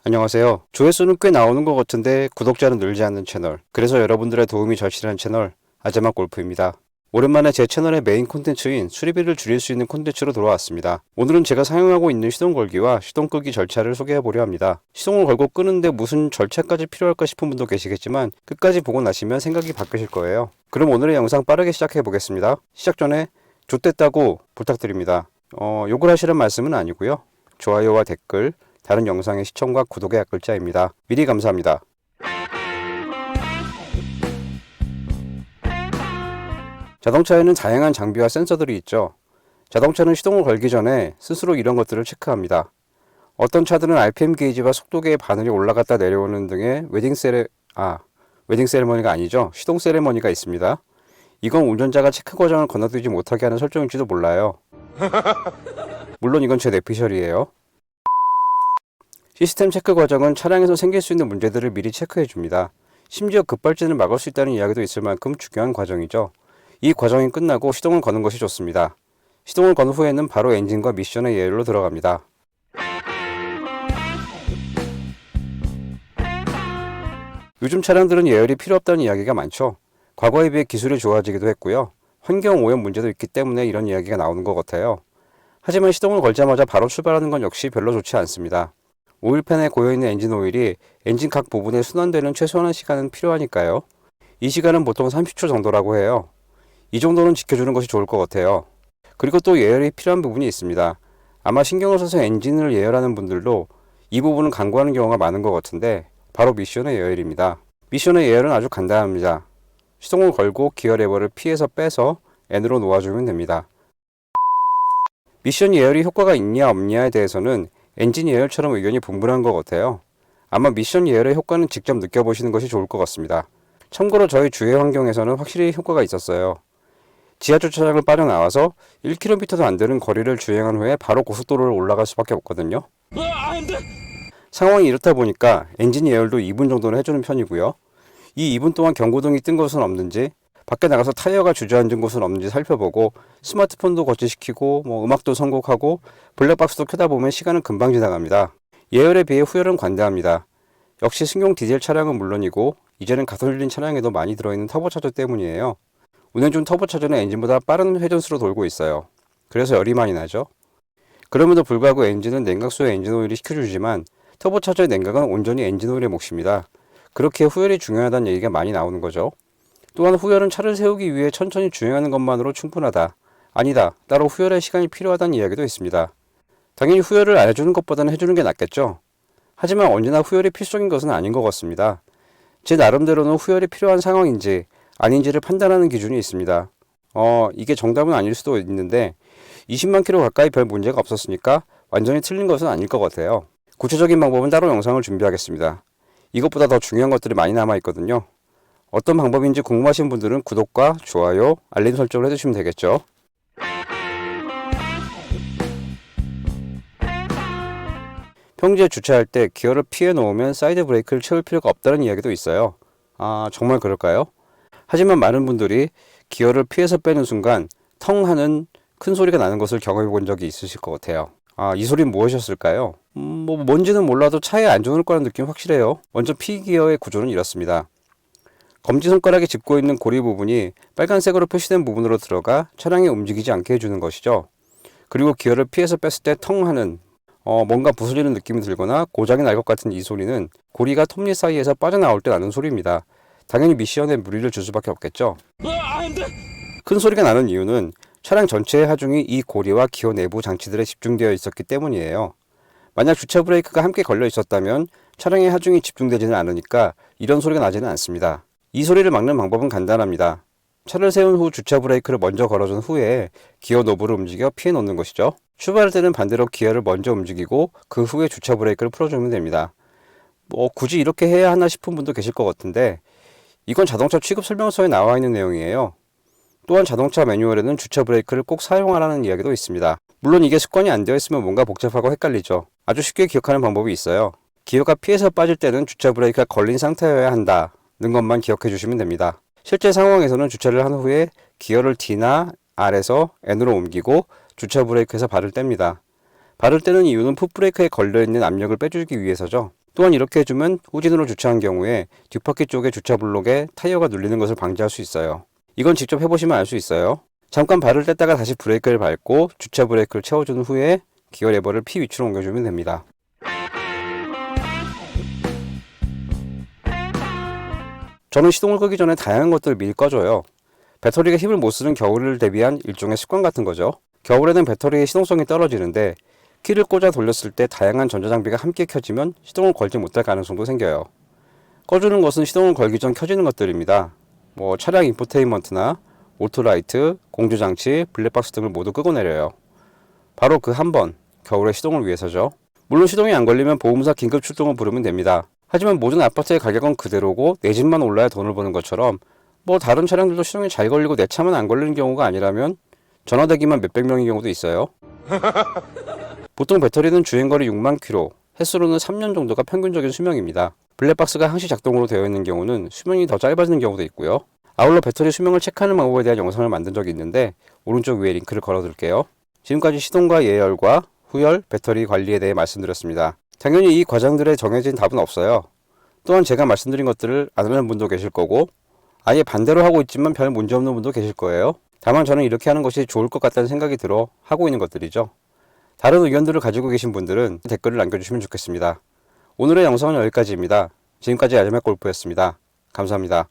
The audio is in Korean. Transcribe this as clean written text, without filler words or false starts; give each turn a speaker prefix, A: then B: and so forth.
A: 안녕하세요. 조회수는 꽤 나오는 것 같은데 구독자는 늘지 않는 채널, 그래서 여러분들의 도움이 절실한 채널 아재맛 골프입니다. 오랜만에 제 채널의 메인 콘텐츠인 수리비를 줄일 수 있는 콘텐츠로 돌아왔습니다. 오늘은 제가 사용하고 있는 시동 걸기와 시동 끄기 절차를 소개해보려 합니다. 시동을 걸고 끄는데 무슨 절차까지 필요할까 싶은 분도 계시겠지만 끝까지 보고 나시면 생각이 바뀌실 거예요. 그럼 오늘의 영상 빠르게 시작해보겠습니다. 시작 전에 좋댔다고 부탁드립니다. 욕을 하시는 말씀은 아니고요. 좋아요와 댓글, 다른 영상의 시청과 구독의 약글자입니다. 미리 감사합니다. 자동차에는 다양한 장비와 센서들이 있죠. 자동차는 시동을 걸기 전에 스스로 이런 것들을 체크합니다. 어떤 차들은 RPM 게이지와 속도계의 바늘이 올라갔다 내려오는 등의 웨딩 세레머니가 아니죠. 시동 세레머니가 있습니다. 이건 운전자가 체크 과정을 건너뛰지 못하게 하는 설정일지도 몰라요. 물론 이건 제 뇌피셜이에요. 시스템 체크 과정은 차량에서 생길 수 있는 문제들을 미리 체크해 줍니다. 심지어 급발진을 막을 수 있다는 이야기도 있을 만큼 중요한 과정이죠. 이 과정이 끝나고 시동을 거는 것이 좋습니다. 시동을 건 후에는 바로 엔진과 미션의 예열로 들어갑니다. 요즘 차량들은 예열이 필요 없다는 이야기가 많죠. 과거에 비해 기술이 좋아지기도 했고요. 환경 오염 문제도 있기 때문에 이런 이야기가 나오는 것 같아요. 하지만 시동을 걸자마자 바로 출발하는 건 역시 별로 좋지 않습니다. 오일팬에 고여있는 엔진 오일이 엔진 각 부분에 순환되는 최소한의 시간은 필요하니까요. 이 시간은 보통 30초 정도라고 해요. 이 정도는 지켜주는 것이 좋을 것 같아요. 그리고 또 예열이 필요한 부분이 있습니다. 아마 신경을 써서 엔진을 예열하는 분들도 이 부분을 간과하는 경우가 많은 것 같은데 바로 미션의 예열입니다. 미션의 예열은 아주 간단합니다. 시동을 걸고 기어 레버를 P에서 빼서 N으로 놓아주면 됩니다. 미션 예열이 효과가 있냐 없냐에 대해서는 엔진 예열처럼 의견이 분분한 것 같아요. 아마 미션 예열의 효과는 직접 느껴보시는 것이 좋을 것 같습니다. 참고로 저희 주행 환경에서는 확실히 효과가 있었어요. 지하 주차장을 빠져나와서 1km도 안 되는 거리를 주행한 후에 바로 고속도로를 올라갈 수밖에 없거든요. 상황이 이렇다 보니까 엔진 예열도 2분 정도는 해주는 편이고요. 이 2분 동안 경고등이 뜬 곳은 없는지, 밖에 나가서 타이어가 주저앉은 곳은 없는지 살펴보고 스마트폰도 거치시키고 음악도 선곡하고 블랙박스도 켜다 보면 시간은 금방 지나갑니다. 예열에 비해 후열은 관대합니다. 역시 승용 디젤 차량은 물론이고 이제는 가솔린 차량에도 많이 들어있는 터보차저 때문이에요. 운행 중 터보차저는 엔진보다 빠른 회전수로 돌고 있어요. 그래서 열이 많이 나죠. 그럼에도 불구하고 엔진은 냉각수에 엔진 오일이 식혀주지만 터보차저의 냉각은 온전히 엔진 오일의 몫입니다. 그렇게 후열이 중요하다는 얘기가 많이 나오는 거죠. 또한 후열은 차를 세우기 위해 천천히 주행하는 것만으로 충분하다. 아니다. 따로 후열에 시간이 필요하다는 이야기도 있습니다. 당연히 후열을 안 해주는 것보다는 해주는 게 낫겠죠. 하지만 언제나 후열이 필수적인 것은 아닌 것 같습니다. 제 나름대로는 후열이 필요한 상황인지 아닌지를 판단하는 기준이 있습니다. 이게 정답은 아닐 수도 있는데 20만 킬로 가까이 별 문제가 없었으니까 완전히 틀린 것은 아닐 것 같아요. 구체적인 방법은 따로 영상을 준비하겠습니다. 이것보다 더 중요한 것들이 많이 남아있거든요. 어떤 방법인지 궁금하신 분들은 구독과 좋아요, 알림 설정을 해주시면 되겠죠. 평지에 주차할 때 기어를 피해 놓으면 사이드 브레이크를 채울 필요가 없다는 이야기도 있어요. 정말 그럴까요? 하지만 많은 분들이 기어를 피해서 빼는 순간 텅 하는 큰 소리가 나는 것을 경험해 본 적이 있으실 것 같아요. 이 소리는 무엇이었을까요? 뭔지는 몰라도 차에 안 좋을 거라는 느낌이 확실해요. 먼저 P기어의 구조는 이렇습니다. 검지손가락에 짚고 있는 고리 부분이 빨간색으로 표시된 부분으로 들어가 차량이 움직이지 않게 해주는 것이죠. 그리고 기어를 피해서 뺐을 때 텅 하는 뭔가 부서지는 느낌이 들거나 고장이 날 것 같은 이 소리는 고리가 톱니 사이에서 빠져나올 때 나는 소리입니다. 당연히 미션에 무리를 줄 수밖에 없겠죠. 큰 소리가 나는 이유는 차량 전체의 하중이 이 고리와 기어 내부 장치들에 집중되어 있었기 때문이에요. 만약 주차 브레이크가 함께 걸려 있었다면 차량의 하중이 집중되지는 않으니까 이런 소리가 나지는 않습니다. 이 소리를 막는 방법은 간단합니다. 차를 세운 후 주차 브레이크를 먼저 걸어준 후에 기어 노브를 움직여 피해 놓는 것이죠. 출발할 때는 반대로 기어를 먼저 움직이고 그 후에 주차 브레이크를 풀어주면 됩니다. 굳이 이렇게 해야 하나 싶은 분도 계실 것 같은데 이건 자동차 취급 설명서에 나와 있는 내용이에요. 또한 자동차 매뉴얼에는 주차 브레이크를 꼭 사용하라는 이야기도 있습니다. 물론 이게 습관이 안 되어 있으면 뭔가 복잡하고 헷갈리죠. 아주 쉽게 기억하는 방법이 있어요. 기어가 피해서 빠질 때는 주차 브레이크가 걸린 상태여야 한다는 것만 기억해 주시면 됩니다. 실제 상황에서는 주차를 한 후에 기어를 D나 R에서 N으로 옮기고 주차 브레이크에서 발을 뗍니다. 발을 떼는 이유는 풋브레이크에 걸려있는 압력을 빼주기 위해서죠. 또한 이렇게 해주면 후진으로 주차한 경우에 뒷바퀴 쪽에 주차 블록에 타이어가 눌리는 것을 방지할 수 있어요. 이건 직접 해보시면 알 수 있어요. 잠깐 발을 뗐다가 다시 브레이크를 밟고 주차 브레이크를 채워준 후에 기어 레버를 P 위치로 옮겨주면 됩니다. 저는 시동을 끄기 전에 다양한 것들을 미리 꺼줘요. 배터리가 힘을 못 쓰는 겨울을 대비한 일종의 습관 같은 거죠. 겨울에는 배터리의 시동성이 떨어지는데 키를 꽂아 돌렸을 때 다양한 전자장비가 함께 켜지면 시동을 걸지 못할 가능성도 생겨요. 꺼주는 것은 시동을 걸기 전 켜지는 것들입니다. 차량 인포테인먼트나 오토라이트, 공조장치, 블랙박스 등을 모두 끄고 내려요. 바로 그 한 번, 겨울의 시동을 위해서죠. 물론 시동이 안 걸리면 보험사 긴급 출동을 부르면 됩니다. 하지만 모든 아파트의 가격은 그대로고 내 집만 올라야 돈을 버는 것처럼 다른 차량들도 시동이 잘 걸리고 내 차만 안 걸리는 경우가 아니라면 전화대기만 몇백 명의 경우도 있어요. 보통 배터리는 주행거리 6만 킬로, 횟수로는 3년 정도가 평균적인 수명입니다. 블랙박스가 항시 작동으로 되어 있는 경우는 수명이 더 짧아지는 경우도 있고요. 아울러 배터리 수명을 체크하는 방법에 대한 영상을 만든 적이 있는데 오른쪽 위에 링크를 걸어둘게요. 지금까지 시동과 예열과 후열, 배터리 관리에 대해 말씀드렸습니다. 당연히 이 과정들에 정해진 답은 없어요. 또한 제가 말씀드린 것들을 안 하는 분도 계실 거고 아예 반대로 하고 있지만 별 문제 없는 분도 계실 거예요. 다만 저는 이렇게 하는 것이 좋을 것 같다는 생각이 들어 하고 있는 것들이죠. 다른 의견들을 가지고 계신 분들은 댓글을 남겨주시면 좋겠습니다. 오늘의 영상은 여기까지입니다. 지금까지 야자맥 골프였습니다. 감사합니다.